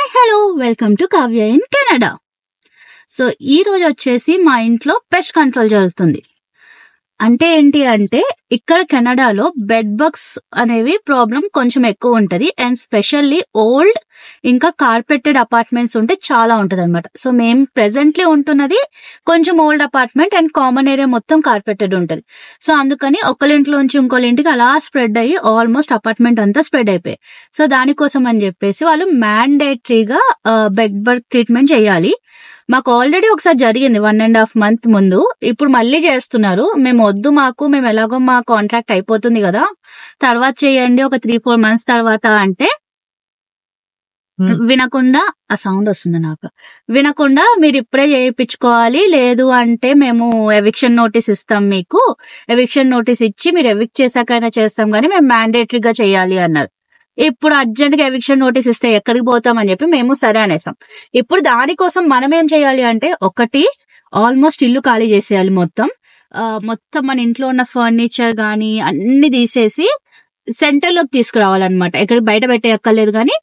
Hi hello welcome to Kavya in Canada. So ఈ రోజు వచ్చేసి మా ఇంట్లో పెస్ట్ కంట్రోల్ జరుగుతుంది. అంటే ఏంటి అంటే ఇక్కడ కెనడాలో బెడ్ బగ్స్ అనేవి ప్రాబ్లం కొంచెం ఎక్కువ ఉంటది. అండ్ స్పెషల్లీ ఓల్డ్ ఇంకా కార్పెటెడ్ అపార్ట్మెంట్స్ ఉంటే చాలా ఉంటది అనమాట. సో మేము ప్రెసెంట్లీ ఉంటున్నది కొంచెం old apartment and common area మొత్తం కార్పెటెడ్ ఉంటది. సో అందుకని ఒకళ్ళింట్లోంచి ఇంకోళ్ళింటికి అలా స్ప్రెడ్ అయ్యి ఆల్మోస్ట్ అపార్ట్మెంట్ అంతా స్ప్రెడ్ అయిపోయాయి. సో దానికోసం అని చెప్పేసి వాళ్ళు మ్యాండేటరీగా బెడ్ బగ్ ట్రీట్మెంట్ చేయాలి. మాకు ఆల్రెడీ ఒకసారి జరిగింది 1.5 months ముందు. ఇప్పుడు మళ్ళీ చేస్తున్నారు. మేము వద్దు, మేము ఎలాగో మా కాంట్రాక్ట్ అయిపోతుంది కదా, తర్వాత చేయండి ఒక 3-4 months తర్వాత అంటే వినకుండా, ఆ సౌండ్ వస్తుంది నాకు, వినకుండా మీరు ఇప్పుడే చేయించుకోవాలి, లేదు అంటే మేము ఎవిక్షన్ నోటీస్ ఇస్తాం, మీకు ఎవిక్షన్ నోటీస్ ఇచ్చి మీరు ఎవిక్ట్ చేశాకైనా చేస్తాం కానీ మేము మ్యాండేటరీగా చేయాలి అన్నారు. ఇప్పుడు అర్జెంట్ గా ఎవిక్షన్ నోటీస్ ఇస్తే ఎక్కడికి పోతామని చెప్పి మేము సరే అనేసాం. ఇప్పుడు దానికోసం మనం ఏం చేయాలి అంటే, ఒకటి ఆల్మోస్ట్ ఇల్లు ఖాళీ చేసేయాలి మొత్తం మన ఇంట్లో ఉన్న ఫర్నిచర్ గానీ అన్ని తీసేసి సెంటర్ లోకి తీసుకురావాలన్నమాట. ఎక్కడికి బయట పెట్టేయక్కర్లేదు కానీ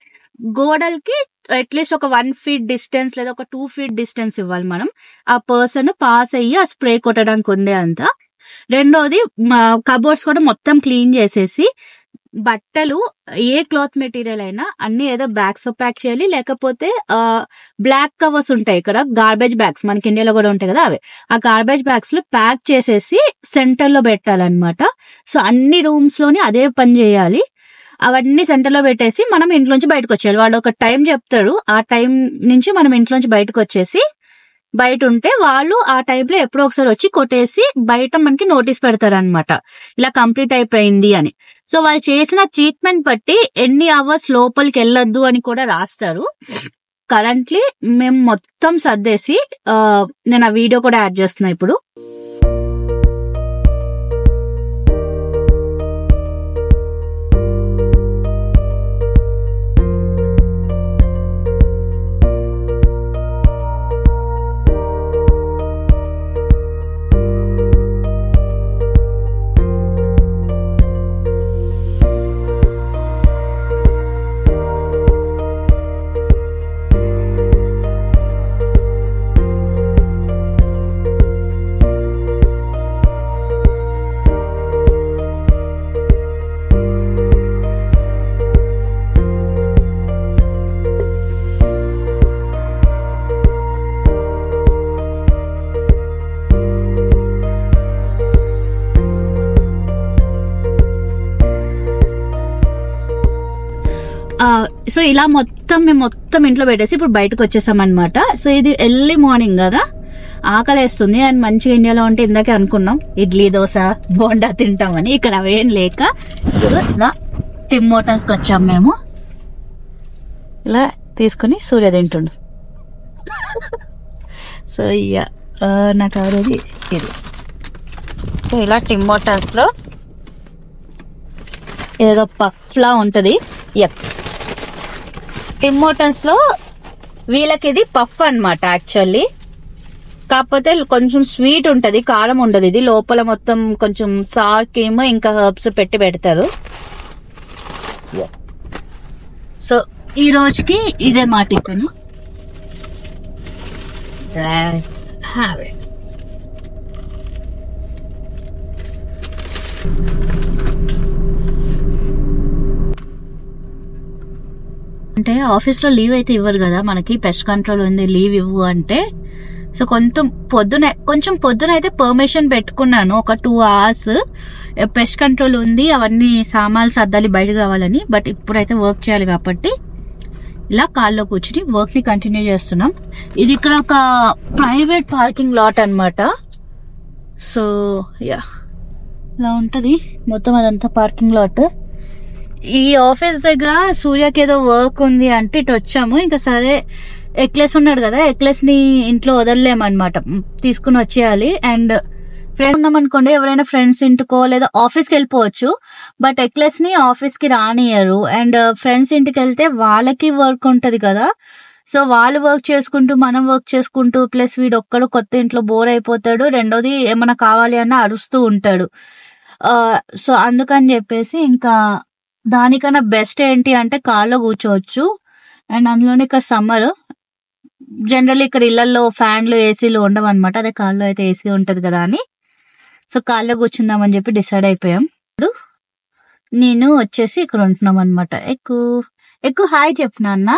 గోడలకి అట్లీస్ట్ ఒక 1 feet డిస్టెన్స్ లేదా ఒక 2 feet డిస్టెన్స్ ఇవ్వాలి మనం. ఆ పర్సన్ పాస్ అయ్యి ఆ స్ప్రే కొట్టడానికి ఉండే అంత. రెండోది కబోర్డ్స్ కూడా మొత్తం క్లీన్ చేసేసి బట్టలు ఏ క్లాత్ మెటీరియల్ అయినా అన్ని ఏదో బ్యాగ్స్ ప్యాక్ చేయాలి, లేకపోతే బ్లాక్ కవర్స్ ఉంటాయి ఇక్కడ, గార్బేజ్ బ్యాగ్స్ మనకి ఇండియాలో కూడా ఉంటాయి కదా, అవి ఆ గార్బేజ్ బ్యాగ్స్ లో ప్యాక్ చేసేసి సెంటర్ లో పెట్టాలన్నమాట. సో అన్ని రూమ్స్ లోని అదే పని చేయాలి. అవన్నీ సెంటర్ లో పెట్టేసి మనం ఇంట్లోంచి బయటకు వచ్చేయాలి. వాళ్ళు ఒక టైం చెప్తారు, ఆ టైం నుంచి మనం ఇంట్లోంచి బయటకు వచ్చేసి బయట ఉంటే వాళ్ళు ఆ టైంలో ఎప్పుడో ఒకసారి వచ్చి కొట్టేసి బయట మనకి నోటీస్ పెడతారు అనమాట, ఇలా కంప్లీట్ అయిపోయింది అని. సో వాళ్ళు చేసిన ట్రీట్మెంట్ బట్టి ఎన్ని అవర్స్ లోపలికి వెళ్ళొద్దు అని కూడా రాస్తారు. కరెంట్లీ మేము మొత్తం సర్దేసి నేను ఆ వీడియో కూడా యాడ్ చేస్తున్నా ఇప్పుడు. సో ఇలా మేము మొత్తం ఇంట్లో పెట్టేసి ఇప్పుడు బయటకు వచ్చేసాం అనమాట. సో ఇది ఎర్లీ మార్నింగ్ కదా, ఆకలేస్తుంది అండ్ మంచిగా ఇండియాలో ఉంటే ఇందాకే అనుకున్నాం ఇడ్లీ దోశ బోండా తింటామని. ఇక్కడ అవేం లేక ఇలా టిమ్ హోటల్స్కి వచ్చాం మేము. ఇలా తీసుకుని సూర్య తింటుండు. సో ఇక నాకు అవరేది ఇది. సో ఇలా టిమ్ హోటల్స్ లో ఏదో పఫ్లా ఉంటది. టిమ్ హోటల్స్ లో వీళ్ళకి ఇది పఫ్ అన్నమాట యాక్చువల్లీ, కాకపోతే కొంచెం స్వీట్ ఉంటది, కారం ఉండదు. ఇది లోపల మొత్తం కొంచెం సార్ ఏమో ఇంకా హర్బ్స్ పెట్టి పెడతారు. సో ఈ రోజుకి ఇదే మా టిఫిన్. Let's have it. అంటే ఆఫీస్ లో లీవ్ అయితే ఇవ్వరు కదా మనకి, పెస్ట్ కంట్రోల్ ఉంది లీవ్ ఇవ్వు అంటే. సో కొంచెం పొద్దున అయితే పర్మిషన్ పెట్టుకున్నాను, ఒక 2 hours పెస్ట్ కంట్రోల్ ఉంది, అవన్నీ సామాన్లు సర్దాలి బయటకు రావాలని. బట్ ఇప్పుడైతే వర్క్ చేయాలి కాబట్టి ఇలా కాల్లో కూర్చుని వర్క్ ని కంటిన్యూ చేస్తున్నాం. ఇది ఇక్కడ ఒక ప్రైవేట్ పార్కింగ్ లాట్ అన్నమాట. సో యా ఇలా ఉంటది మొత్తం, అదంతా పార్కింగ్ లాట్. ఈ ఆఫీస్ దగ్గర సూర్యకి ఏదో వర్క్ ఉంది అంటే ఇటు వచ్చాము. ఇంకా సరే ఎక్లెస్ ఉన్నాడు కదా, ఎక్లెస్ ని ఇంట్లో వదలలేమన్నమాట, తీసుకుని వచ్చేయాలి. అండ్ ఫ్రెండ్ ఉన్నామనుకోండి, ఎవరైనా ఫ్రెండ్స్ ఇంటికో లేదా ఆఫీస్కి వెళ్ళిపోవచ్చు, బట్ ఎక్లెస్ ని ఆఫీస్ కి రానియరు. అండ్ ఫ్రెండ్స్ ఇంటికి వెళ్తే వాళ్ళకి వర్క్ ఉంటది కదా, సో వాళ్ళు వర్క్ చేసుకుంటూ మనం వర్క్ చేసుకుంటూ, ప్లస్ వీడు ఒక్కడు కొత్త ఇంట్లో బోర్ అయిపోతాడు, రెండోది ఏమన్నా కావాలి అన్న అరుస్తూ ఉంటాడు. సో అందుకని చెప్పేసి ఇంకా దానికన్నా బెస్ట్ ఏంటి అంటే కార్లో కూర్చోవచ్చు. అండ్ అందులోనే ఇక్కడ సమ్మర్, జనరల్లీ ఇక్కడ ఇళ్లలో ఫ్యాన్లు ఏసీలు ఉండవు అనమాట. అదే కార్లో అయితే ఏసీ ఉంటది కదా అని, సో కార్లో కూర్చుందామని చెప్పి డిసైడ్ అయిపోయాం. ఇప్పుడు నేను వచ్చేసి ఇక్కడ ఉంటున్నాం అనమాట. ఎక్కువ హాయ్ చెప్పు నాన్న,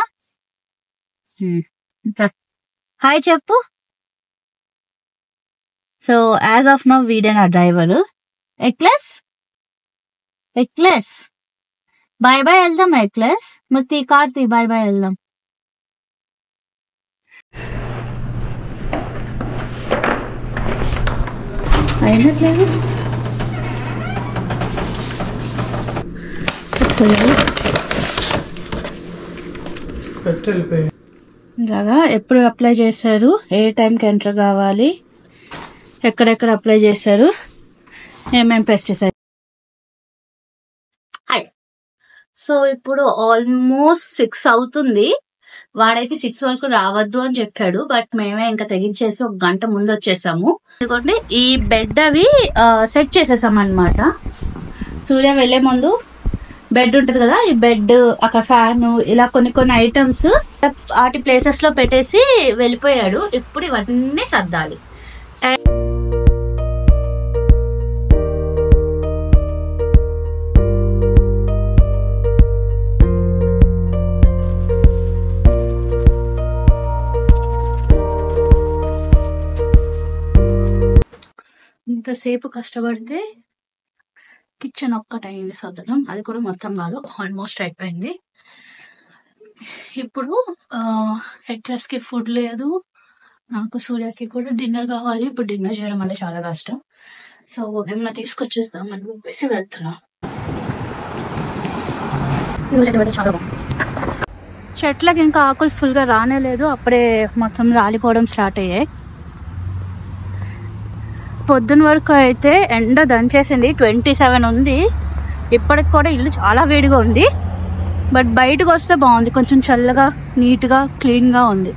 హాయ్ చెప్పు. సో యాజ్ ఆఫ్ నౌ వీడే నా డ్రైవర్. ఎక్లెస్ బాయ్ బాయ్ వెళ్దాం. ఎక్లెస్ మరి కార్ తీ, బాయ్ బాయ్ వెళ్దాం. అయినట్లేదు ఇలాగా ఎప్పుడు అప్లై చేశారు, ఏ టైంకి ఎంటర్ కావాలి, ఎక్కడెక్కడ అప్లై చేశారు, ఏమేం పెస్టిసైడ్. సో ఇప్పుడు ఆల్మోస్ట్ 6 అవుతుంది. వాడైతే 6 వరకు రావద్దు అని చెప్పాడు, బట్ మేమే ఇంకా తెగించేసి 1 గంట ముందు వచ్చేసాము. ఎందుకంటే ఈ బెడ్ అవి సెట్ చేసేసాం అనమాట. సూర్య వెళ్లే ముందు బెడ్ ఉంటది కదా, ఈ బెడ్, అక్కడ ఫ్యాన్, ఇలా కొన్ని ఐటమ్స్ వాటి ప్లేసెస్ లో పెట్టేసి వెళ్ళిపోయాడు. ఇప్పుడు ఇవన్నీ సర్దాలి. ఇంతసేపు కష్టపడితే కిచెన్ ఒక్కటైంది సర్దడం, అది కూడా మొత్తం కాదు, ఆల్మోస్ట్ అయిపోయింది. ఇప్పుడు ఎక్లెస్ కి ఫుడ్ లేదు, నాకు సూర్యకి కూడా డిన్నర్ కావాలి. ఇప్పుడు డిన్నర్ చేయడం అంటే చాలా కష్టం. సో ఏమన్నా తీసుకొచ్చేస్తాం అని చెప్పేసి వెళ్తున్నాం. చెట్లకి ఇంకా ఆకులు ఫుల్ గా రానేలేదు, అప్పుడే మొత్తం రాలిపోవడం స్టార్ట్ అయ్యాయి. పొద్దున వరకు అయితే ఎండ దంచేసింది, 27 ఉంది. ఇప్పటికి కూడా ఇల్లు చాలా వేడిగా ఉంది, బట్ బయటకు వస్తే బాగుంది, కొంచెం చల్లగా నీట్గా క్లీన్గా ఉంది.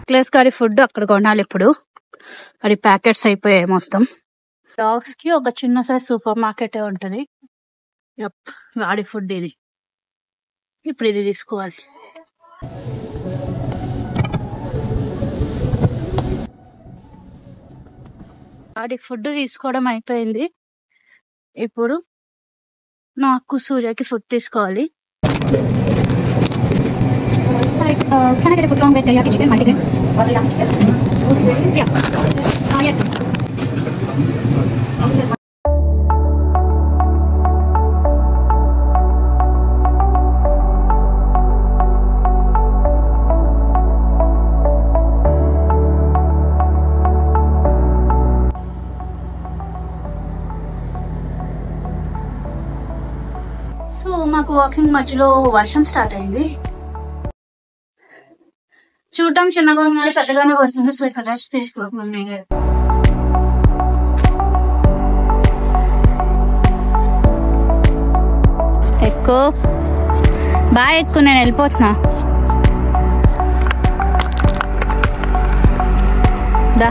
ఎక్లెస్ గారి ఫుడ్ అక్కడ కొనాలి ఇప్పుడు, అది ప్యాకెట్స్ అయిపోయాయి మొత్తం. డాగ్స్ కి ఒక చిన్న సైజ్ సూపర్ మార్కెటే ఉంటుంది. వాడి ఫుడ్ ఇది. ఇప్పుడు ఇది తీసుకోవాలి. వాడికి ఫుడ్ తీసుకోవడం అయిపోయింది. ఇప్పుడు నాకు సూర్యకి ఫుడ్ తీసుకోవాలి. సో మాకు వాకింగ్ మధ్యలో వర్షం స్టార్ట్ అయింది. చూడటం చిన్నగా ఉంది, పెద్దగానే పడుతుంది. సో ఇక్కడ రెస్ట్ తీసుకోవాలి. ఎక్కువ బాగా ఎక్కువ, నేను వెళ్ళిపోతున్నా. దా